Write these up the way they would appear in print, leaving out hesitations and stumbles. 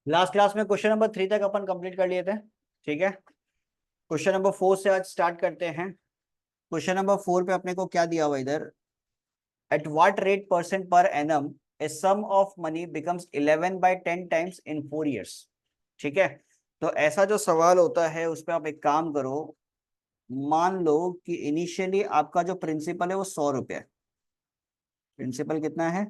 Last class में question number 3 तक अपन complete कर लिए थे। ठीक है, क्वेश्चन नंबर 4 से आज स्टार्ट करते हैं। क्वेश्चन नंबर 4 पे अपने को क्या दिया हुआ इधर, at what rate percent per annum a sum of money becomes 11/10 times in 4 years। ठीक है, तो ऐसा जो सवाल होता है उस पर आप एक काम करो। मान लो कि इनिशियली आपका जो प्रिंसिपल है वो 100 रुपये है। प्रिंसिपल कितना है?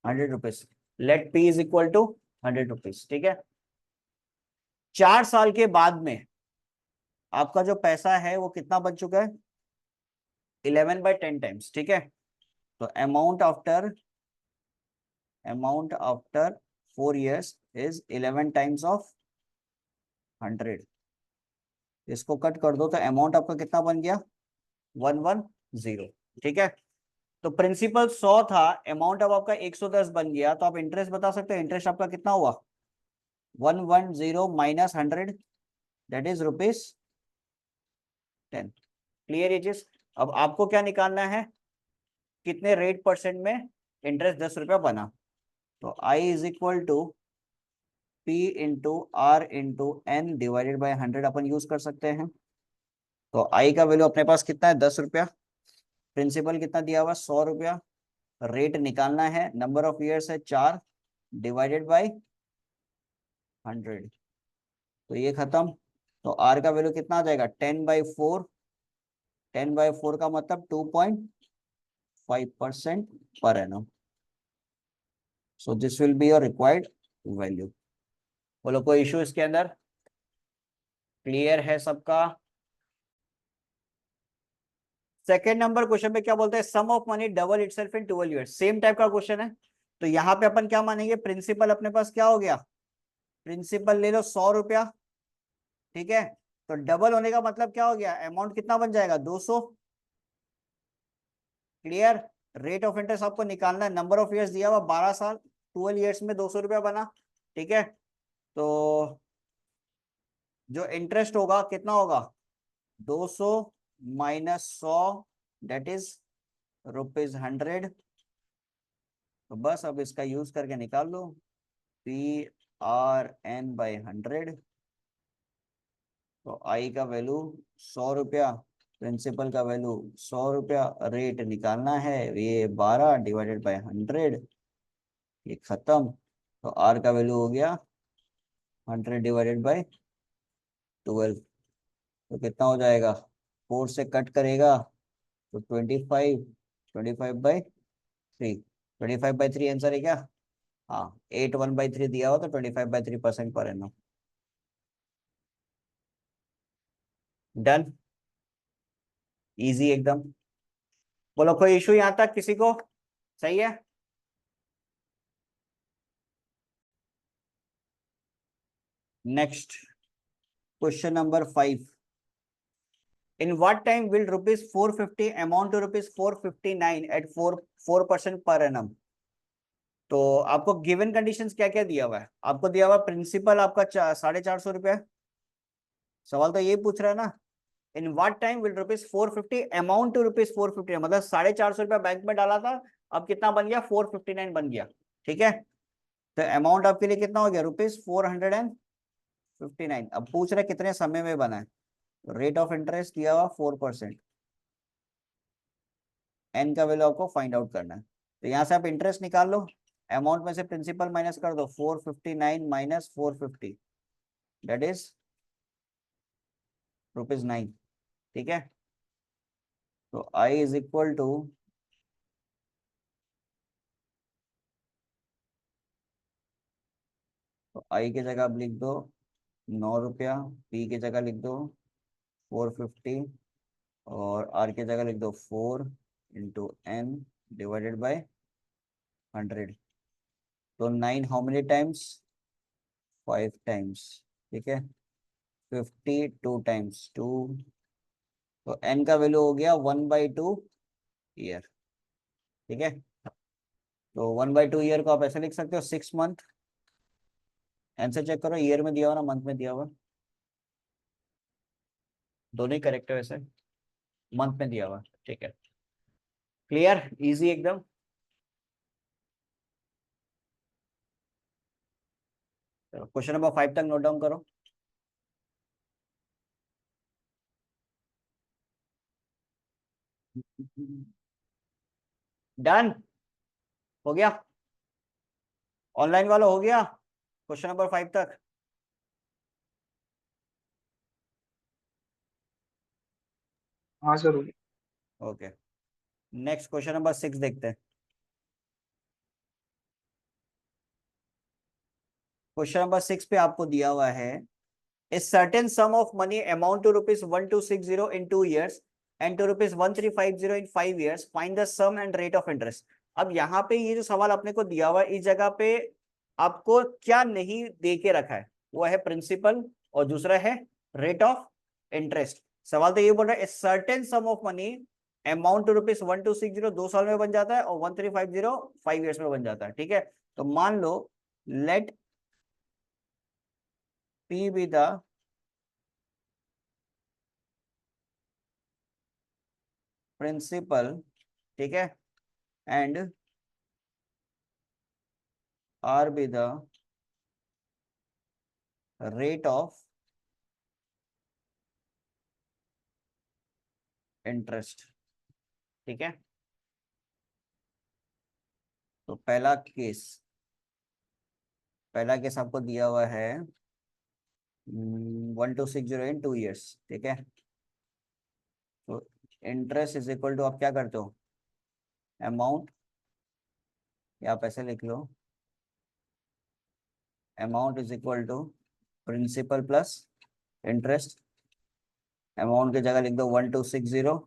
100 rupees. Let P is equal to 100 rupees. ठीक है, 4 साल के बाद में आपका जो पैसा है वो कितना बन चुका है? 11/10 टाइम्स। ठीक है, तो amount after 4 years is 11 times of 100। इसको कट कर दो तो अमाउंट आपका कितना बन गया? 110। ठीक है, तो प्रिंसिपल 100 था, अमाउंट अब आपका 110 बन गया, तो आप इंटरेस्ट बता सकते हैं इंटरेस्ट आपका कितना हुआ? 110 माइनस 100, दैट इज ₹10। क्लियर ये चीज? अब आपको क्या निकालना है, कितने रेट परसेंट में इंटरेस्ट 10 रुपया बना। तो I is equal to P into R into N divided by 100 अपन यूज कर सकते हैं। तो आई का वैल्यू अपने पास कितना है? 10 रुपया। प्रिंसिपल कितना दिया हुआ? 100 रुपया। रेट निकालना है, नंबर ऑफ ईयर्स है 4, डिवाइडेड बाई 100। तो ये खत्म। तो आर का वैल्यू कितना आ जाएगा? 10/4। 10/4 का मतलब 2.5% per annum. So this will be your required value. बोलो कोई इशू इसके अंदर? क्लियर है सबका? सेकेंड नंबर क्वेश्चन पे क्या बोलते हैं, sum of money double itself in 12 years। Same type का क्वेश्चन है। तो यहाँ पे अपन क्या मानेंगे, प्रिंसिपल अपने पास क्या हो गया? प्रिंसिपल ले लो 100 रुपया। ठीक है, तो डबल होने का मतलब क्या हो गया, अमाउंट कितना बन जाएगा? 200। क्लियर? रेट ऑफ इंटरेस्ट आपको निकालना है, नंबर ऑफ ईयर्स दिया हुआ 12 साल, 12 years में 200 रुपया बना। ठीक है, तो जो इंटरेस्ट होगा कितना होगा? 200 माइनस 100, दैट इज ₹100। तो बस अब इसका यूज करके निकाल लो, PRN/100। तो आई का वैल्यू 100 रुपया, प्रिंसिपल का वैल्यू 100 रुपया, रेट निकालना है ये 12 डिवाइडेड बाय 100। ये खत्म। तो आर का वैल्यू हो गया 100 डिवाइडेड बाय 12। तो कितना हो जाएगा? 4 से कट करेगा तो 25। 25/3। 25/3 आंसर है क्या? हाँ, 81/3 दिया हुआ तो 25/3% पर एनम। डन, इजी एकदम। बोलो कोई इशू यहाँ तक किसी को? सही है। Next, question number 5। In what time will ₹450 amount to ₹459 at 4% per annum. तो आपको गिवन कंडीशंस क्या क्या दिया हुआ है? आपको दिया हुआ प्रिंसिपल आपका 450 रुपया। सवाल तो ये पूछ रहा है ना, in what time will ₹450 amount to ₹450, मतलब 450 रुपया बैंक में डाला था, अब कितना बन गया? 459 बन गया। ठीक है, तो अमाउंट आपके लिए कितना हो गया? ₹459। अब पूछ रहे कितने समय में बना है। रेट ऑफ इंटरेस्ट दिया हुआ 4%। एन का वैल्यू आपको फाइंड आउट करना है। तो यहाँ से आप इंटरेस्ट निकाल लो, अमाउंट में से प्रिंसिपल माइनस कर दो, 459 माइनस 450, दैट इज ₹9। ठीक है, तो आई इज इक्वल टू, तो आई की जगह आप लिख दो 9 रुपया, पी की जगह लिख दो 450, और आर की जगह लिख दो 4 × n डिवाइडेड बाय 100। तो 9 हाउ मेनी टाइम्स? 5 टाइम्स। ठीक है, 50 2 टाइम्स 2, तो n का वैल्यू हो गया 1/2 ईयर। ठीक है, तो 1/2 ईयर को आप ऐसे लिख सकते हो 6 मंथ। आंसर चेक करो, ईयर में दिया हुआ ना मंथ में दिया हुआ? दोनों ही करेक्ट है वैसे, मंथ में दिया हुआ। ठीक है, क्लियर, इजी एकदम। क्वेश्चन नंबर 5 तक नोट डाउन करो। डन हो गया। ऑनलाइन वाला हो गया क्वेश्चन नंबर 5 तक। हाँ सर हो गया। ओके, नेक्स्ट क्वेश्चन नंबर 6 देखते हैं। क्वेश्चन नंबर 6 पे आपको दिया हुआ है a certain sum of money amount to rupees 1260 in 2 years and to rupees 1350 in 5 years, find the sum and rate of interest। अब यहाँ पे ये जो सवाल अपने को दिया हुआ है, इस जगह पे आपको क्या नहीं दे के रखा है, वो है प्रिंसिपल और दूसरा है रेट ऑफ इंटरेस्ट। सवाल तो ये बोल रहा है certain sum of money amount to rupees 1260 2 साल में बन जाता है और 1350 5 years में बन जाता है। ठीक है, तो मान लो let P be the principal, ठीक है, and R be the rate of interest. ठीक है, तो पहला केस आपको दिया हुआ है 1260 इन 2 years। ठीक है, तो इंटरेस्ट इज इक्वल टू, आप क्या करते हो, अमाउंट, या आप ऐसे लिख लो, amount is equal to principal plus interest. Amount की जगह लिख दो 1260,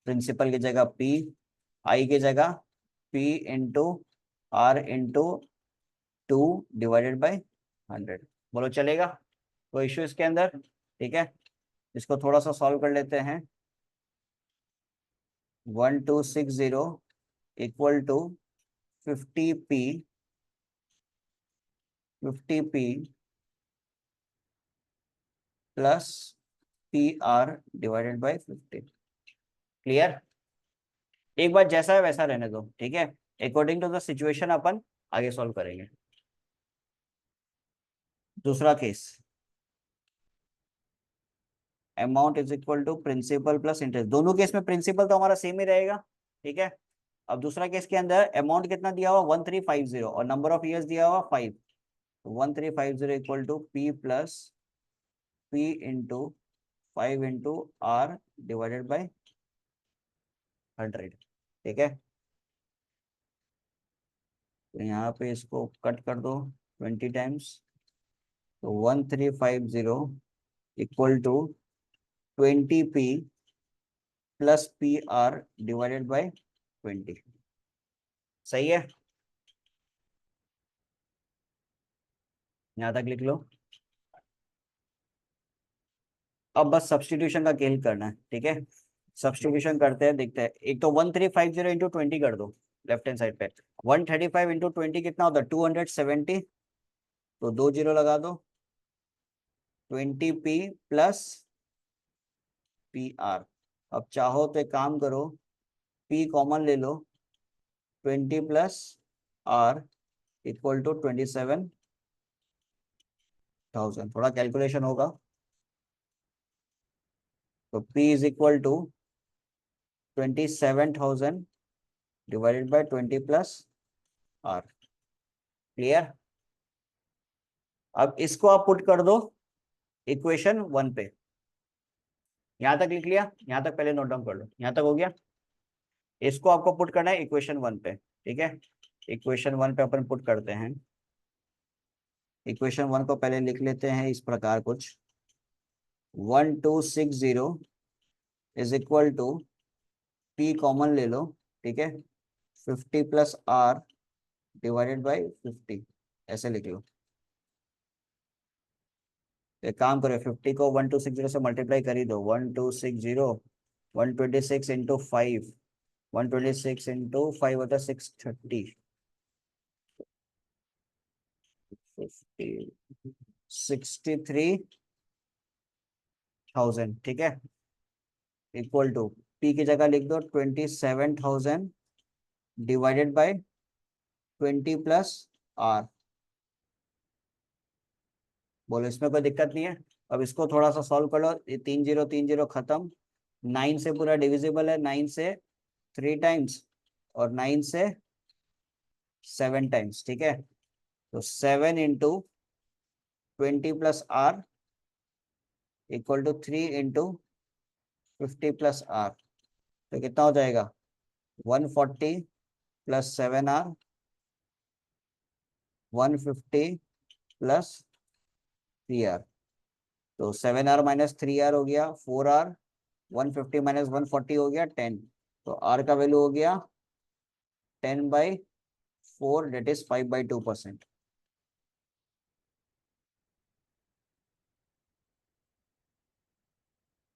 प्रिंसिपल की जगह P, आई की जगह P इंटू R इंटू 2/100। बोलो चलेगा, कोई इश्यू इसके अंदर? ठीक है, इसको थोड़ा सा सॉल्व कर लेते हैं। 1260 equal to 50p 50p plus PR/50। Clear? एक बार जैसा है वैसा रहने दो, ठीक है, अकॉर्डिंग टू द सिचुएशन अपन आगे सॉल्व करेंगे। दूसरा case, amount is equal to principal plus interest. दोनों केस में प्रिंसिपल तो हमारा सेम ही रहेगा। ठीक है, अब दूसरा केस के अंदर अमाउंट कितना दिया हुआ 1350 और नंबर ऑफ ईयर्स दिया हुआ 5। 1350 equal to P plus P into 5 into R/100। ठीक है, तो यहाँ पे इसको कट कर दो 20 टाइम्स, तो 1350 equal to 20p plus PR/20। सही है, यहाँ तक लिख लो। अब बस सब्सटीट्यूशन का खेल करना है। ठीक है, सब्सटीट्यूशन करते हैं, देखते हैं। एक तो 1350 इंटू 20 कर दो लेफ्ट हैंड साइड पे। 135 इंटू 20 कितना होता है 270, तो 2 जीरो लगा दो। 20p plus PR। अब चाहो तो एक काम करो, P कॉमन ले लो, 20 प्लस R इक्वल टू 27,000। थोड़ा कैलकुलेशन होगा, तो P is equal to 27,000 divided by 20 plus R। Clear? अब इसको आप पुट कर दो इक्वेशन 1 पे। यहां तक लिख लिया? यहां तक पहले नोट डाउन कर लो, यहां तक हो गया। इसको आपको पुट करना है इक्वेशन 1 पे। ठीक है, इक्वेशन 1 पे अपन पुट करते हैं। इक्वेशन 1 को पहले लिख लेते हैं इस प्रकार कुछ, 1260 is equal to P common ले लो, ठीक है, 50 प्लस R डिवाइडेड बाई 50, ऐसे लिख लो। एक काम करो, 50 को 1260 से मल्टीप्लाई कर ही दो। 1260 126 इंटू 5, 126 इंटू 5 होता है 630, 63,000। ठीक है, इक्वल टू P की जगह लिख दो 27,000 डिवाइडेड बाय 20 प्लस R। बोलो इसमें कोई दिक्कत नहीं है। अब इसको थोड़ा सा सॉल्व कर लो, ये 3 0 3 0 खत्म, 9 से पूरा डिविजिबल है, 9 से 3 टाइम्स और 9 से 7 टाइम्स, ठीक है। तो 7 × 20 + r = 3 × 50 + r, तो कितना हो जाएगा 140 + 7r 150 + 3r। तो 7r - 3r हो गया 4r, 150 - 140 हो गया 10। तो r का वैल्यू हो गया 10/4, डेट इज 5/2%।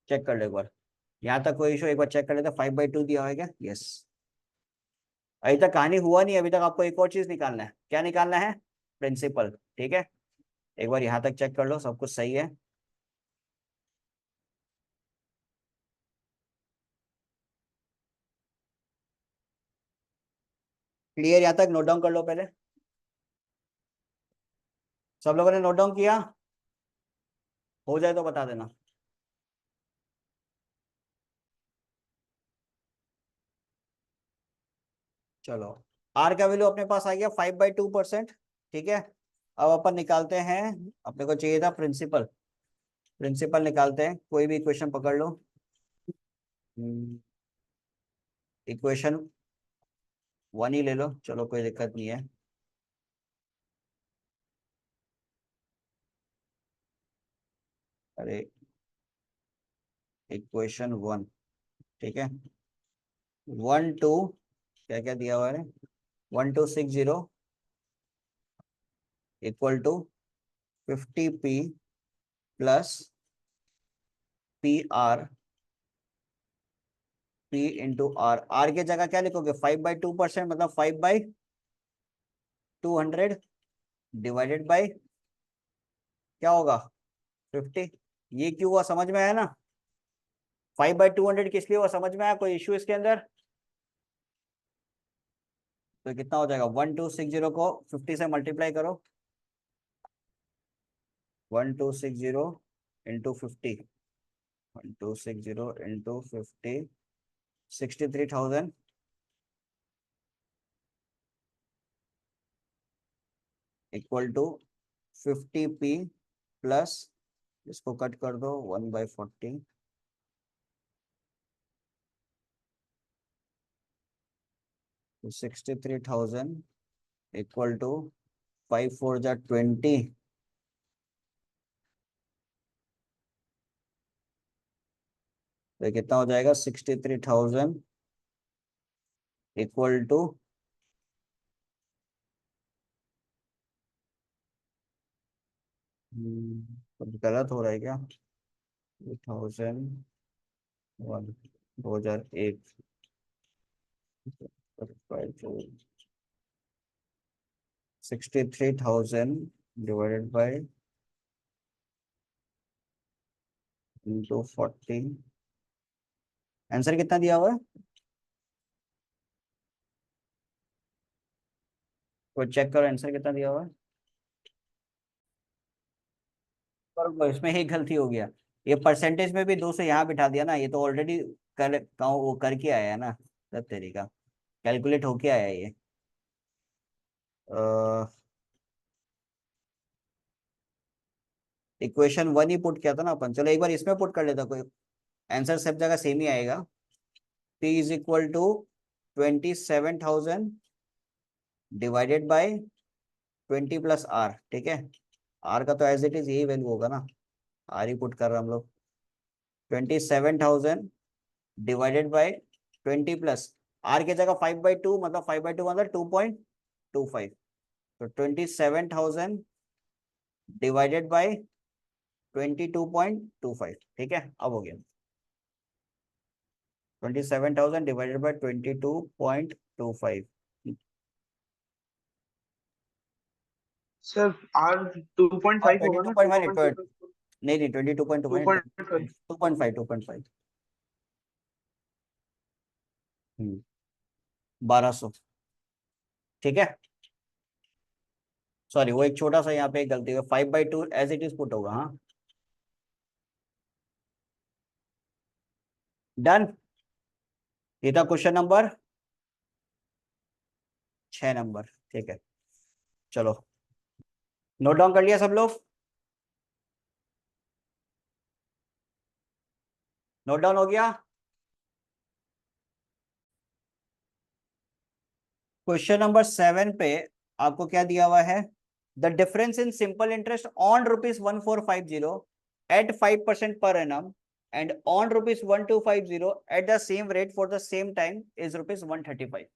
चेक कर लो एक बार, यहाँ तक कोई इशू, एक बार चेक कर लेते, 5/2 दिया होगा क्या? यस। अभी तक कहानी हुआ नहीं, अभी तक आपको एक और चीज निकालना है। क्या निकालना है? प्रिंसिपल, ठीक है। एक बार यहाँ तक चेक कर लो, सब कुछ सही है। क्लियर? यहाँ तक नोट डाउन कर लो पहले। सब लोगों ने नोट डाउन किया? हो जाए तो बता देना। चलो, आर का वैल्यू अपने पास आ गया 5/2%, ठीक है। अब अपन निकालते हैं, अपने को चाहिए था प्रिंसिपल। प्रिंसिपल निकालते हैं, कोई भी इक्वेशन पकड़ लो। इक्वेशन 1 ही ले लो, चलो कोई दिक्कत नहीं है। अरे, इक्वेशन 1, ठीक है। 1 2, क्या क्या दिया हुआ है, 1260 = 50p + PR, P × R। R की जगह क्या लिखोगे? 5/2%, मतलब 5/200 डिवाइडेड बाई क्या होगा 50। ये क्यों हुआ समझ में आया ना? 5/200 किस लिए हुआ समझ में आया? कोई इश्यू इसके अंदर? तो कितना हो जाएगा, 1260 को 50 से मल्टीप्लाई करो, 1260 × 50, 1260 × 50, 63,000 = 50p प्लस, इसको कट कर दो 1/40, तो 63,000 = 5×4 = 20, तो कितना हो जाएगा 63,000 = कुछ गलत हो रहा है क्या? 2001, 2001, 63,000 डिवाइडेड बाई × 40। आंसर कितना दिया हुआ है? वो चेक करो आंसर कितना दिया हुआ है। पर वो इसमें ही गलती हो गया, ये परसेंटेज में भी 2 से यहाँ बिठा दिया ना, ये तो ऑलरेडी वो करके आया है ना, तब तरीका कैलकुलेट होके आया है ये। इक्वेशन 1 ही पुट किया था ना अपन, चलो एक बार इसमें पुट कर लेता, कोई आंसर सब जगह सेम ही आएगा। P = 27,000 डिवाइडेड बाई 20 + R, ठीक है। R का तो एज इट इज यही वैल्यू होगा ना, R ही पुट कर रहे हैं हम लोग। 27,000 डिवाइडेड बाई 20 प्लस R की जगह 5/2, मतलब 5/2 मतलब 2.25, तो 27,000 डिवाइडेड बाई 22.25, ठीक है। अब हो गया 27,000 divided by 22.25। Sir R 2.5 twenty होगा टू ना, पॉइंट 2.5। फाइव नहीं नहीं, 22.25 नहीं, 2.5। 2.5, 2.5। 1200, ठीक है। सॉरी, वो एक छोटा सा यहाँ पे एक गलती है, 5/2 एज इट इज पुट होगा। हाँ, डन। ये था क्वेश्चन नंबर 6 नंबर। ठीक है, चलो नोट डाउन कर लिया सब लोग? नोट डाउन हो गया? क्वेश्चन नंबर 7 पे आपको क्या दिया हुआ है? The difference in simple interest on ₹1450 at 5% per annum and on ₹1250 at the same rate for the same time is ₹135।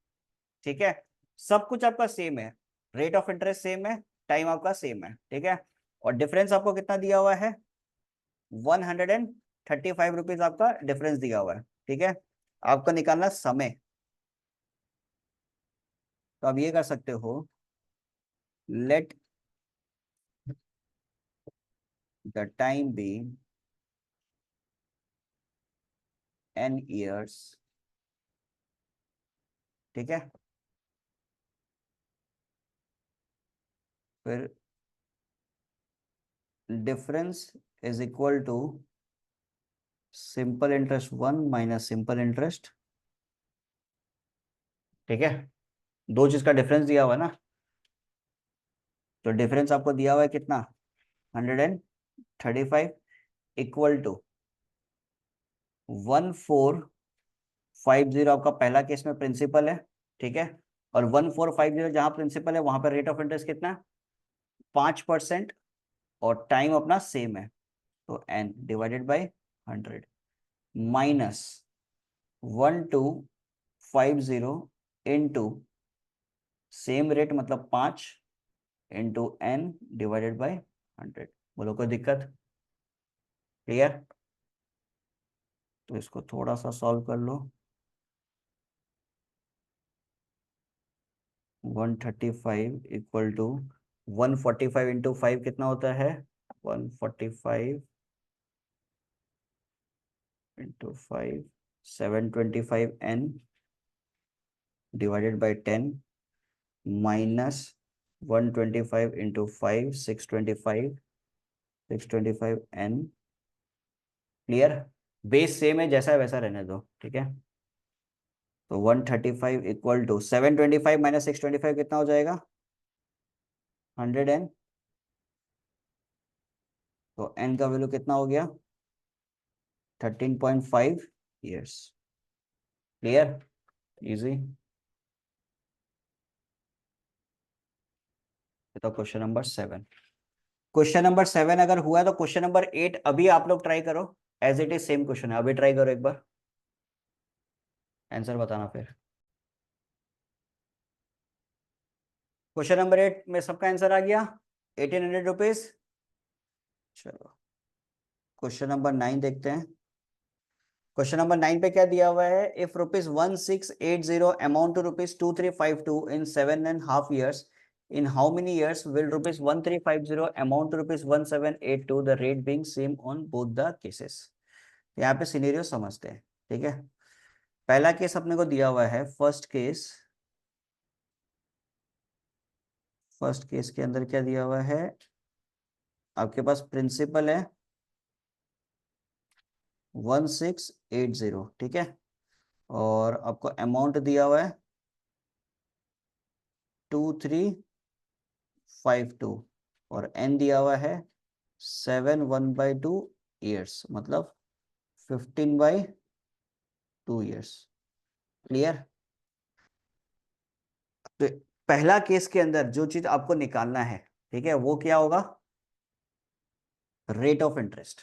ठीक है, सब कुछ आपका सेम है, रेट ऑफ इंटरेस्ट सेम है, टाइम आपका सेम है। ठीक है, और डिफरेंस आपको कितना दिया हुआ है? ₹135 आपका डिफरेंस दिया हुआ है। ठीक है, आपको निकालना समय। तो आप ये कर सकते हो, let the time be n years। ठीक है, फिर difference is equal to simple interest 1 minus simple interest. ठीक है, दो चीज का डिफरेंस दिया हुआ है ना, तो डिफरेंस आपको दिया हुआ है कितना? 135 इक्वल टू 1450 आपका पहला केस में प्रिंसिपल है। ठीक है, और 1450 जहां प्रिंसिपल है वहां पर रेट ऑफ इंटरेस्ट कितना है? 5%, और टाइम अपना सेम है, तो n divided by 100 minus 1250 into same rate मतलब 5 इंटू n डिवाइडेड बाई 100। बोलो कोई दिक्कत? क्लियर? तो इसको थोड़ा सा सॉल्व कर लो। 135 इक्वल टू 145 इंटू 5 कितना होता है? 145 into 5 725n divided by 10 minus 125 into 5 625n। Clear? Base same है, जैसा है वैसा रहने दो। ठीक है, तो 135 इक्वल टू 725 माइनस 625 कितना हो जाएगा? 100n। तो n का वैल्यू कितना हो गया? 13.5 ईयर्स। क्लियर? इजी। तो क्वेश्चन नंबर 7, क्वेश्चन नंबर 7 अगर हुआ तो क्वेश्चन नंबर 8 अभी आप लोग ट्राई करो, as it is same question है, अभी ट्राई करो एक बार, आंसर बताना फिर। क्वेश्चन नंबर 8 में सबका आंसर आ गया, ₹1800। चलो क्वेश्चन नंबर 9 देखते हैं। क्वेश्चन नंबर 9 पे क्या दिया हुआ है? If ₹1680 amount to ₹2352 in 7.5 years, in how many years will ₹1350 amount to ₹1782, the rate being same on both the cases। यहाँ पे सिनेरियो समझते हैं। ठीक है, पहला केस अपने को दिया हुआ है, फर्स्ट केस के अंदर क्या दिया हुआ है? आपके पास प्रिंसिपल है 1680। ठीक है, और आपको अमाउंट दिया हुआ है 2352, और एन दिया हुआ है 7 1/2 ईयर्स, मतलब 15/2 ईयर्स। क्लियर? तो पहला केस के अंदर जो चीज आपको निकालना है, ठीक है, वो क्या होगा? Rate of interest.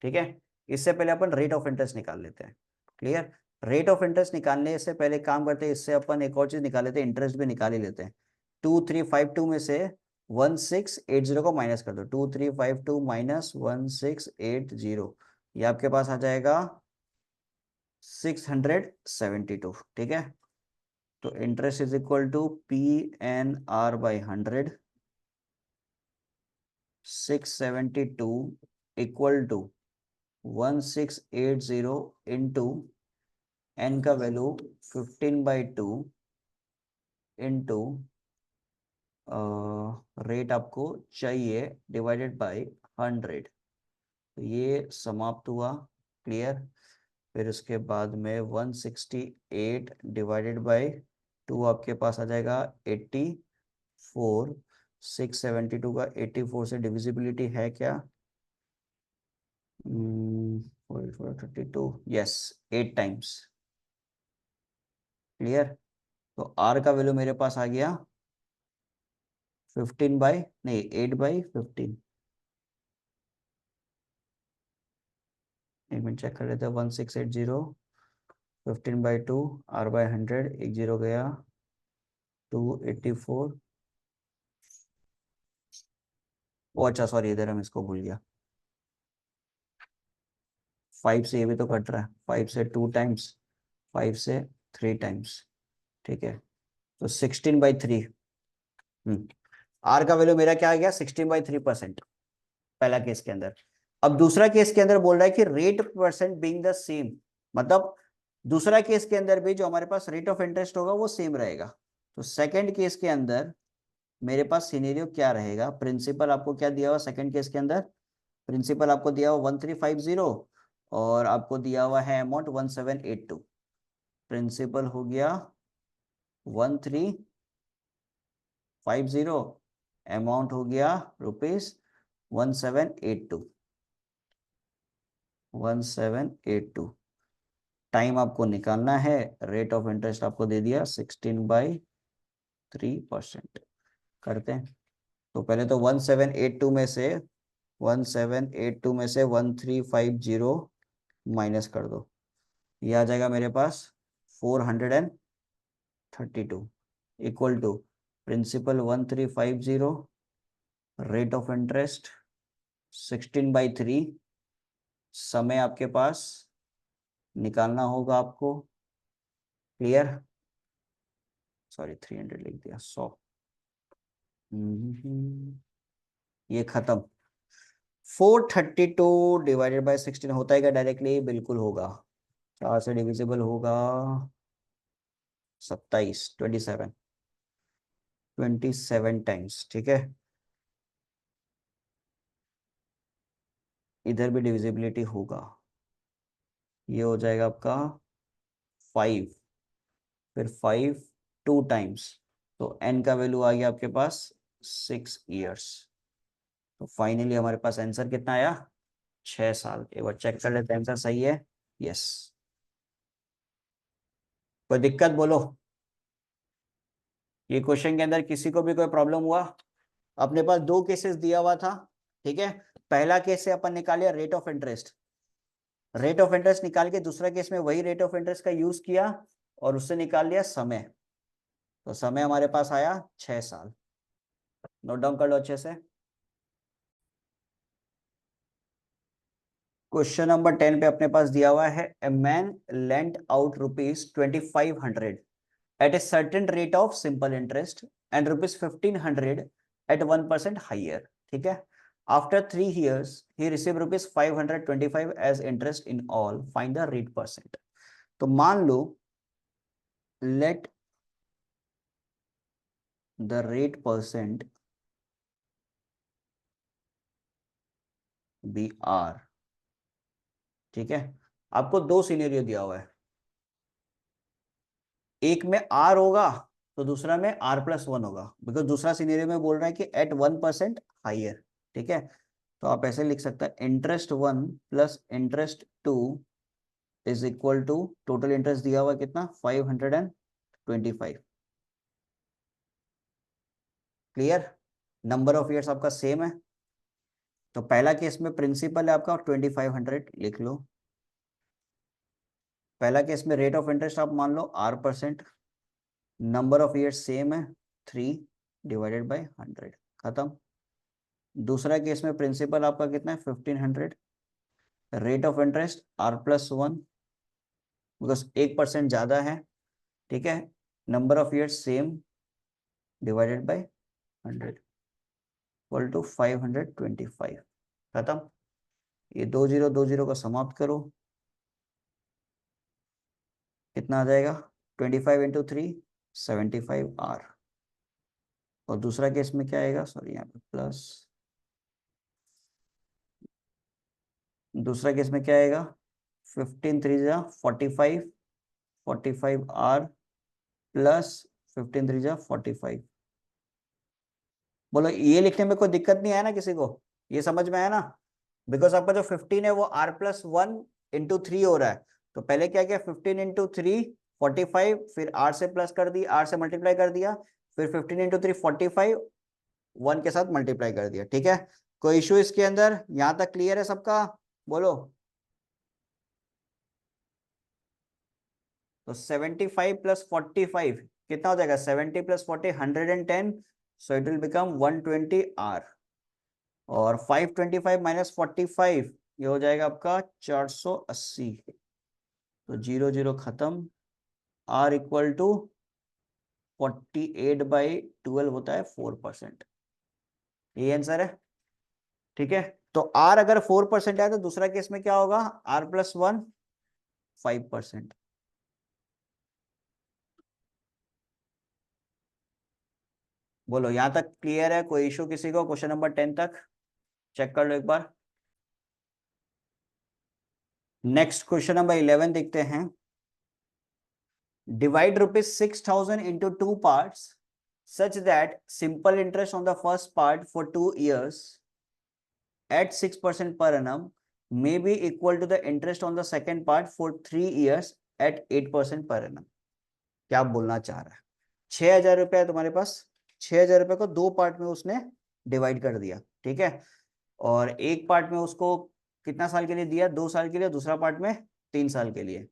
ठीक है, इससे पहले अपन रेट ऑफ इंटरेस्ट निकाल लेते हैं। क्लियर? रेट ऑफ इंटरेस्ट निकालने से पहले काम करते हैं, इससे अपन एक और चीज निकाल लेते हैं, इंटरेस्ट भी निकाल ही लेते हैं। 2352 में से 1680 को माइनस कर दो, 2352 माइनस 1680, ये आपके पास आ जाएगा 672। ठीक है, तो interest is equal to PNR/100, 672 equal to 1680 into n का वैल्यू 15/2 इंटू रेट आपको चाहिए डिवाइडेड बाय 100, तो ये समाप्त हुआ। क्लियर। फिर उसके बाद में 168 डिवाइडेड बाय 2 आपके पास आ जाएगा 84। 672 का 84 से डिविजिबिलिटी है क्या? 4432, यस, 8 टाइम्स। क्लियर। तो आर का वैल्यू मेरे पास आ गया 15 बाई नहीं 8/15। एक मिनट चेक कर लेते हैं। 1680 15/2 R/100, एक जीरो गया, 284। ओ अच्छा सॉरी, इधर हम इसको भूल गया। 5 से ये भी तो कट रहा है, 5 से 2 टाइम्स, 5 से 3 टाइम्स। ठीक है, तो 16/3। आर का वैल्यू मेरा क्या आ गया? 16/3%, पहला केस के अंदर। अब दूसरा केस के अंदर बोल रहा है कि rate percent being the same, मतलब दूसरा केस के अंदर भी जो हमारे पास रेट ऑफ इंटरेस्ट होगा वो सेम रहेगा। तो सेकंड केस के अंदर मेरे पास सिनेरियो क्या रहेगा? प्रिंसिपल आपको क्या दिया हुआ सेकंड केस के अंदर? प्रिंसिपल आपको दिया हुआ 1350 और आपको दिया हुआ है अमाउंट 1782। प्रिंसिपल हो गया 1350, अमाउंट हो गया ₹1782। 1782। टाइम आपको निकालना है, रेट ऑफ इंटरेस्ट आपको दे दिया 16/3%। करते हैं। तो पहले तो 1782 में से 1350 माइनस कर दो, ये आ जाएगा मेरे पास 432 equal to principal 1350, rate of interest 16/3, समय आपके पास निकालना होगा आपको। क्लियर। सॉरी 300 लिख दिया, 100। ये खत्म। 432 डिवाइडेड बाय 16 होता है क्या डायरेक्टली? बिल्कुल होगा। 4 से डिविजिबल होगा 27, 27 टाइम्स। ठीक है, इधर भी डिविजिबिलिटी होगा, ये हो जाएगा आपका 5, फिर 5 2 टाइम्स, तो n का वैल्यू आ गया आपके पास 6 ईयर्स। तो फाइनली हमारे पास आंसर कितना आया? 6 साल। एक बार चेक कर लेते हैं आंसर सही है। यस। कोई दिक्कत बोलो? ये क्वेश्चन के अंदर किसी को भी कोई प्रॉब्लम हुआ? अपने पास दो केसेस दिया हुआ था। ठीक है, पहला केस से अपन निकालिया rate of interest, rate of interest निकाल के दूसरा केस में वही रेट ऑफ इंटरेस्ट का यूज किया और उससे निकाल लिया समय। तो समय हमारे पास आया 6 साल। नोट डाउन कर लो अच्छे से। क्वेश्चन नंबर 10 पे अपने पास दिया हुआ है a man lent out ₹2500 at a certain rate of simple interest and ₹1500 at 1% higher. ठीक है, after 3 years he received ₹525 as interest in all. Find the rate percent. तो मान लो let the rate percent be R। ठीक है, आपको दो scenario दिया हुआ है, एक में R होगा तो दूसरा में R+1 होगा, बिकॉज दूसरा सिनेरियो में बोल रहा है कि एट 1% हाइयर। ठीक है, तो आप ऐसे लिख सकते हैं interest 1 plus interest 2 is equal to, total interest दिया हुआ कितना? 525। क्लियर। नंबर ऑफ ईयर्स आपका सेम है, तो पहला केस में प्रिंसिपल है आपका 2500, लिख लो। पहला केस में रेट ऑफ इंटरेस्ट आप मान लो R%, number of years same है 3 डिवाइडेड बाय 100। खत्म। दूसरा केस में प्रिंसिपल आपका कितना है? 1500, rate of interest R+1, because 1% ज्यादा है। ठीक है, number of years same divided by 100 equal to 525। खत्म। ये 20 को समाप्त करो, कितना आ जाएगा? 25 × 3 75 R। और दूसरा केस में क्या आएगा, सॉरी यहाँ पे प्लस, दूसरा केस में क्या आएगा, 15 3 जा 45, 45R प्लस 15 3 जा 45। बोलो ये लिखने में कोई दिक्कत नहीं है ना किसी को, ये समझ में आया ना। बिकॉज आपका जो 15 है वो R+1 × 3 हो रहा है। तो पहले क्या किया, 15 × 3 45, फिर R से प्लस कर दी, R से मल्टीप्लाई कर दिया, फिर 15 × 3 45, 1 के साथ मल्टीप्लाई कर दिया। ठीक है, कोई इशू इसके अंदर, यहां तक क्लियर है सबका, बोलो। तो 75 + 45 कितना हो जाएगा, 70 + 40 110, so it will become 120R। और 525 - 45 ये हो जाएगा आपका 480। तो 0 0 खत्म, R = 48/12 होता है 4%। ये आंसर है। ठीक है, तो R अगर 4% है तो दूसरा केस में क्या होगा, R+1 5%। बोलो यहां तक क्लियर है, कोई इशू किसी को, क्वेश्चन नंबर 10 तक चेक कर लो एक बार। नेक्स्ट क्वेश्चन नंबर 11 देखते हैं। Divide ₹6,000 into 2 parts such that simple interest on the first part for 2 years at 6% per annum may be equal to the interest on the second part for 3 years at 8% per annum। क्या बोलना चाह रहा है, 6,000 रुपया है तुम्हारे पास, 6,000 रुपये को 2 पार्ट में उसने डिवाइड कर दिया। ठीक है, और एक पार्ट में उसको कितना साल के लिए दिया, 2 साल के लिए, दूसरा पार्ट में 3 साल के लिए।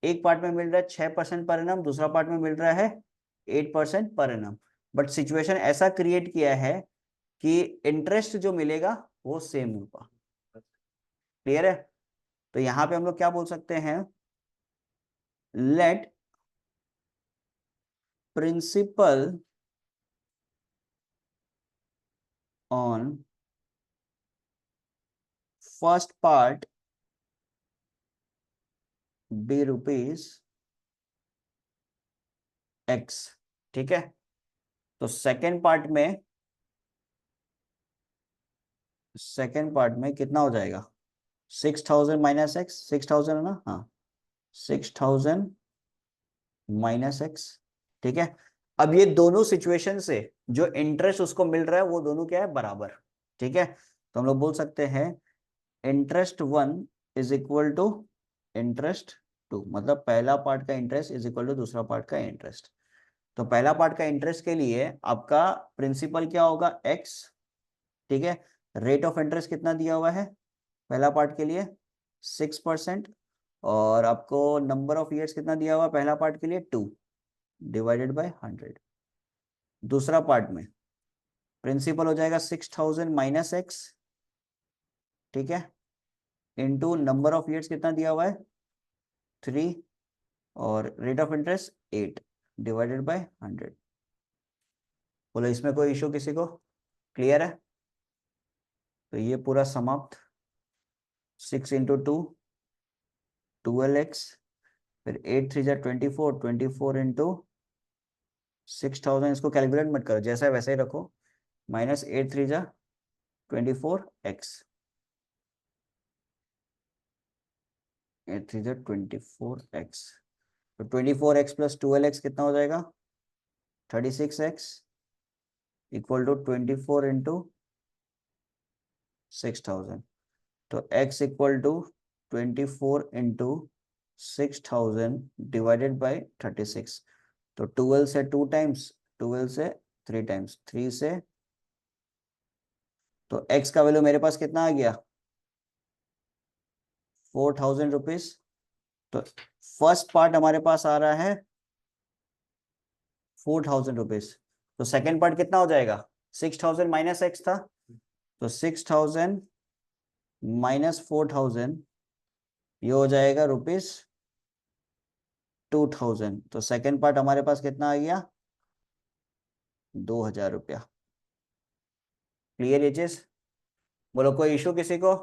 एक पार्ट में मिल रहा है 6% पर एनम, दूसरा पार्ट में मिल रहा है 8% पर एनम। बट सिचुएशन ऐसा क्रिएट किया है कि इंटरेस्ट जो मिलेगा वो सेम होगा। क्लियर है, तो यहां पे हम लोग क्या बोल सकते हैं, let principal on first part be ₹X। ठीक है, तो सेकेंड पार्ट में कितना हो जाएगा, 6,000 - X, 6,000 है ना, हाँ 6,000 - X। ठीक है, अब ये दोनों सिचुएशन से जो इंटरेस्ट उसको मिल रहा है वो दोनों क्या है, बराबर। ठीक है, तो हम लोग बोल सकते हैं interest 1 = interest 2, मतलब पहला पार्ट का इंटरेस्ट = दूसरा पार्ट का इंटरेस्ट। तो पहला पार्ट का इंटरेस्ट के लिए आपका प्रिंसिपल क्या होगा, x। ठीक है, रेट ऑफ इंटरेस्ट कितना दिया हुआ है पहला पार्ट के लिए, 6%। और आपको नंबर ऑफ ईयर्स कितना दिया हुआ पहला पार्ट के लिए, 2 / 100। दूसरा पार्ट में प्रिंसिपल हो जाएगा 6,000 - X। ठीक है, इनटू नंबर ऑफ ईयर्स कितना दिया हुआ है, 3, और रेट ऑफ इंटरेस्ट 8 / 100। बोलो इसमें कोई इशू किसी को, क्लियर है। तो ये पूरा समाप्त, 6 × 2 12x, फिर 8 3 × 24, 24 × 6,000, इसको कैलकुलेट मत करो, जैसा है वैसा ही रखो, -8 3 × 24x, 8 3 × 24x। तो 24x + 12x कितना हो जाएगा, 36x = 24 × 6,000। तो x = 24 × 6,000 / 36। तो 12 से 2 टाइम्स, 12 से 3 टाइम्स, 3 से, तो x का वैल्यू मेरे पास कितना आ गया, 4,000 रुपीज। तो फर्स्ट पार्ट हमारे पास आ रहा है 4,000 रुपीज। तो सेकेंड पार्ट कितना हो जाएगा, 6,000 - X था, तो 6,000 - 4,000 ये हो जाएगा ₹2,000। तो सेकेंड पार्ट हमारे पास कितना आ गया, 2,000 रुपया। क्लियर ये चीज, बोलो कोई इशू किसी को।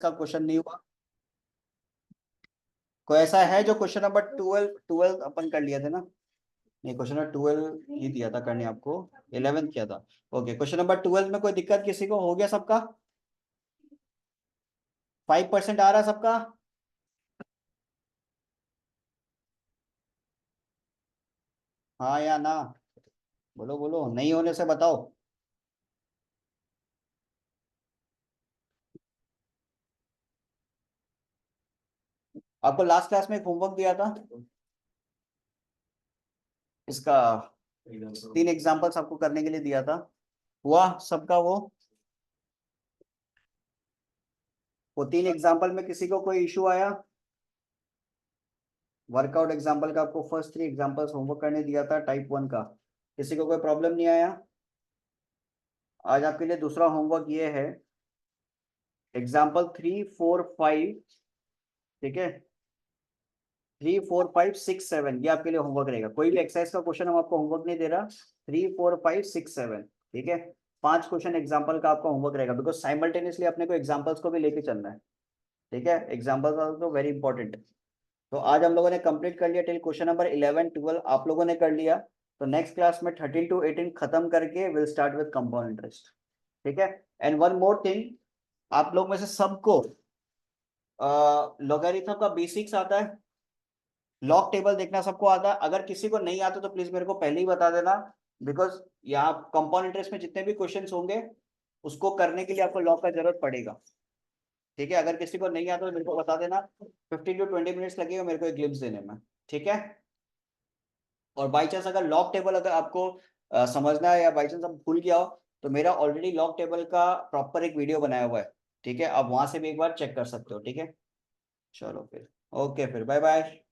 का क्वेश्चन नहीं हुआ, कोई ऐसा है जो क्वेश्चन नंबर 12 अपन कर लिया था ना? नहीं, क्वेश्चन नंबर 12 ही दिया था करने आपको, 11 किया था। ओके, क्वेश्चन नंबर 12 में कोई दिक्कत किसी को? हो गया सबका? 5% आ रहा है सबका? हाँ या ना? बोलो बोलो, नहीं होने से बताओ। आपको लास्ट क्लास में एक होमवर्क दिया था इसका, 3 एग्जांपल्स आपको करने के लिए दिया था। हुआ सबका वो 3 एग्जांपल में किसी को कोई इशू आया? वर्कआउट एग्जांपल का आपको फर्स्ट 3 एग्जांपल्स होमवर्क करने दिया था टाइप 1 का, किसी को कोई प्रॉब्लम नहीं आया? आज आपके लिए दूसरा होमवर्क ये है, एग्जाम्पल 3, 4, 5। ठीक है, 3, 4, 5, 6, 7 ये आपके लिए होमवर्क रहेगा। कोई भी एक्सरसाइज का क्वेश्चन हम आपको होमवर्क नहीं दे रहा। 3, 4, 5, 6, 7, ठीक है। 5 क्वेश्चन एग्जाम्पल का आपका होमवर्क रहेगा, बिकॉज साइमल्टेनियसली अपने को एग्जाम्पल्स को भी लेके चलना है। ठीक है, एग्जाम्पल्स आर तो वेरी इंपॉर्टेंट। तो आज हम लोगों ने कंप्लीट कर लिया टिल क्वेश्चन नंबर 11, 12 आप लोगों ने कर लिया। तो नेक्स्ट क्लास में 13 to 18 खत्म करके will start with compound interest. ठीक है। एंड वन मोर थिंग, आप लोग में से सबको लॉगरिथम का बेसिक्स आता है, लॉग टेबल देखना सबको आता है? अगर किसी को नहीं आता तो प्लीज मेरे को पहले ही बता देना, बिकॉज यहाँ कंपाउंड इंटरेस्ट में जितने भी क्वेश्चंस होंगे उसको करने के लिए आपको लॉग का जरूरत पड़ेगा। ठीक है, अगर किसी को नहीं आता तो मेरे को बता देना, 15 to 20 मिनट्स लगेगा मेरे को एक ग्लिम्स देने में। ठीक है। और बाई चांस अगर लॉग टेबल अगर आपको समझना है या बाई चांस आप भूल गया हो, तो मेरा ऑलरेडी लॉग टेबल का प्रॉपर एक वीडियो बनाया हुआ है। ठीक है, आप वहां से भी एक बार चेक कर सकते हो। ठीक है, चलो फिर, ओके, फिर बाय बाय।